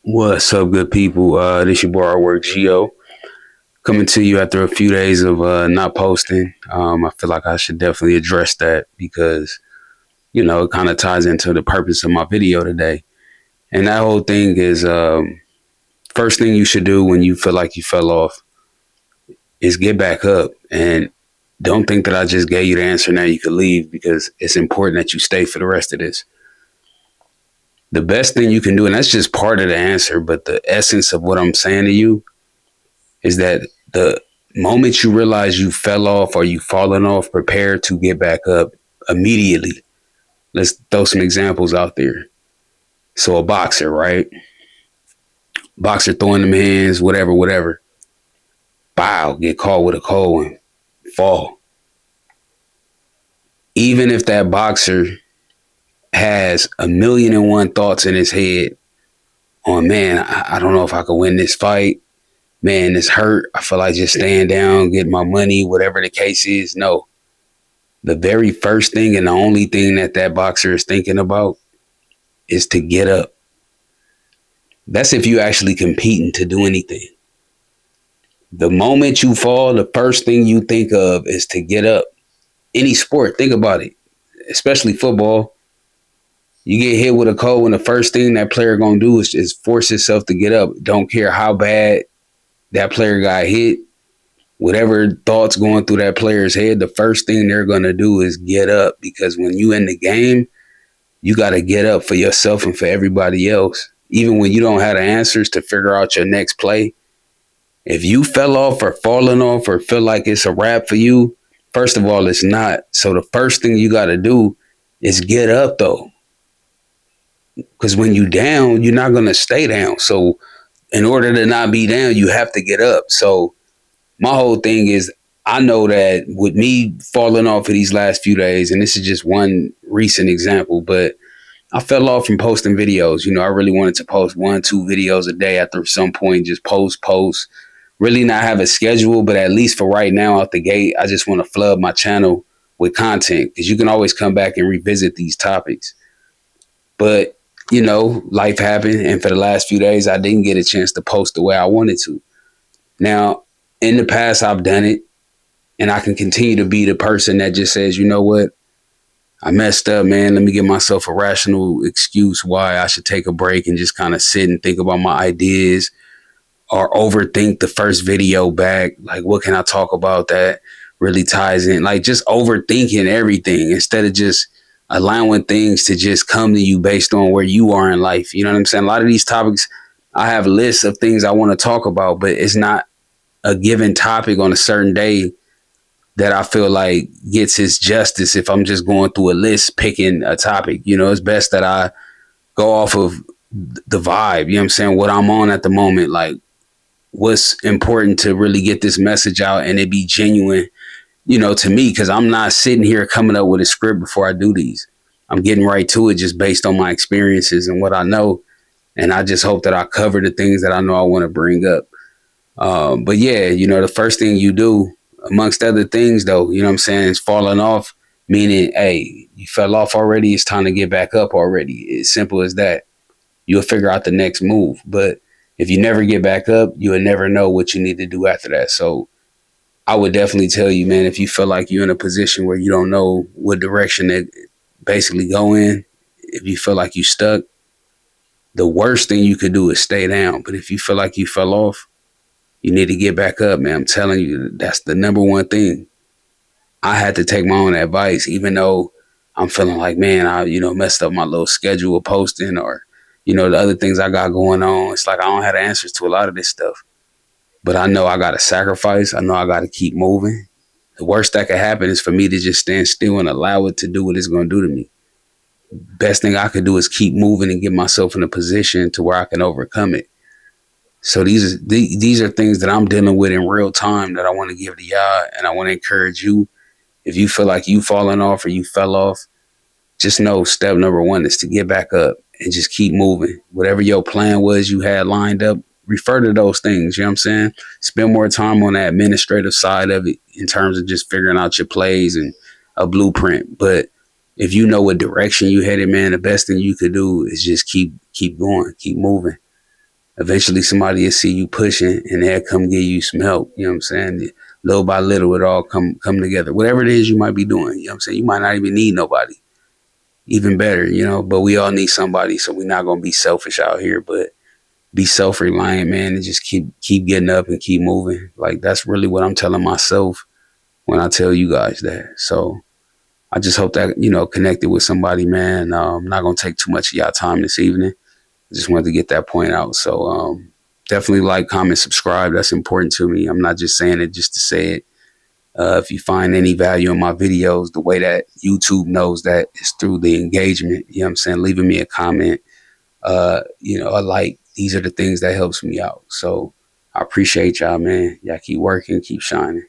What's up, good people? This your boy Artwork Geo coming to you after a few days of not posting. I feel like I should definitely address that because it kind of ties into the purpose of my video today. And that whole thing is first thing you should do when you feel like you fell off is get back up and don't think that I just gave you the answer now you could leave because it's important that you stay for the rest of this. The best thing you can do, and that's just part of the answer, but the essence of what I'm saying to you is that the moment you realize you fell off or you fallen off, prepare to get back up immediately. Let's throw some examples out there. So a boxer, right? Boxer throwing them hands, whatever. Bow, get caught with a cold one, fall. Even if that boxer has a million and one thoughts in his head on, man, I don't know if I could win this fight. Man, this hurt. I feel like just staying down, getting my money, whatever the case is. No, the very first thing and the only thing that that boxer is thinking about is to get up. That's if you actually competing to do anything. The moment you fall, the first thing you think of is to get up. Any sport, think about it, especially football. You get hit with a cold, and the first thing that player gonna do is force himself to get up. Don't care how bad that player got hit, whatever thoughts going through that player's head, the first thing they're gonna do is get up because when you in the game, you got to get up for yourself and for everybody else. Even when you don't have the answers to figure out your next play, if you fell off or falling off or feel like it's a wrap for you, first of all, it's not. So the first thing you got to do is get up though. Because when you down, you're not going to stay down. So in order to not be down, you have to get up. So my whole thing is I know that with me falling off of these last few days, and this is just one recent example, but I fell off from posting videos. I really wanted to post 1-2 videos a day after some point, just post, really not have a schedule, but at least for right now out the gate, I just want to flood my channel with content because you can always come back and revisit these topics. But, life happened. And for the last few days, I didn't get a chance to post the way I wanted to. Now, in the past, I've done it. And I can continue to be the person that just says, you know what? I messed up, man. Let me give myself a rational excuse why I should take a break and just kind of sit and think about my ideas or overthink the first video back. Like, what can I talk about that really ties in? Like, just overthinking everything instead of just allowing things to just come to you based on where you are in life. You know what I'm saying? A lot of these topics, I have lists of things I want to talk about, but it's not a given topic on a certain day that I feel like gets its justice if I'm just going through a list picking a topic. It's best that I go off of the vibe, what I'm saying, what I'm on at the moment, like what's important to really get this message out and it be genuine, to me, because I'm not sitting here coming up with a script before I do these. I'm getting right to it just based on my experiences and what I know. And I just hope that I cover the things that I know I want to bring up. But yeah, the first thing you do, amongst other things, though, what I'm saying, is falling off, meaning, hey, you fell off already. It's time to get back up already. It's simple as that. You'll figure out the next move. But if you never get back up, you will never know what you need to do after that. So I would definitely tell you, man, if you feel like you're in a position where you don't know what direction to basically go in, if you feel like you stuck, the worst thing you could do is stay down. But if you feel like you fell off, you need to get back up, man. I'm telling you, that's the number one thing. I had to take my own advice, even though I'm feeling like, man, I, messed up my little schedule of posting or, the other things I got going on. It's like I don't have the answers to a lot of this stuff. But I know I got to sacrifice. I know I got to keep moving. The worst that could happen is for me to just stand still and allow it to do what it's going to do to me. Best thing I could do is keep moving and get myself in a position to where I can overcome it. So these are things that I'm dealing with in real time that I want to give to y'all, and I want to encourage you. If you feel like you falling off or you fell off, just know step number one is to get back up and just keep moving. Whatever your plan was you had lined up, refer to those things. You know what I'm saying? Spend more time on the administrative side of it in terms of just figuring out your plays and a blueprint. But if you know what direction you headed, man, the best thing you could do is just keep going, keep moving. eventually somebody will see you pushing and they'll come give you some help. You know what I'm saying? Little by little, it all come together. Whatever it is you might be doing, you know what I'm saying? You might not even need nobody. Even better, you know, but we all need somebody, so we're not gonna be selfish out here, but be self-reliant, man, and just keep getting up and keep moving. Like that's really what I'm telling myself when I tell you guys that. So I just hope that, you know, connected with somebody, man. I'm not gonna take too much of y'all time this evening. I just wanted to get that point out. So definitely like, comment, subscribe. That's important to me. I'm not just saying it just to say it. If you find any value in my videos, the way that YouTube knows that is through the engagement. You know what I'm saying? Leaving me a comment, you know, a like. These are the things that helps me out. So I appreciate y'all, man. Y'all keep working, keep shining.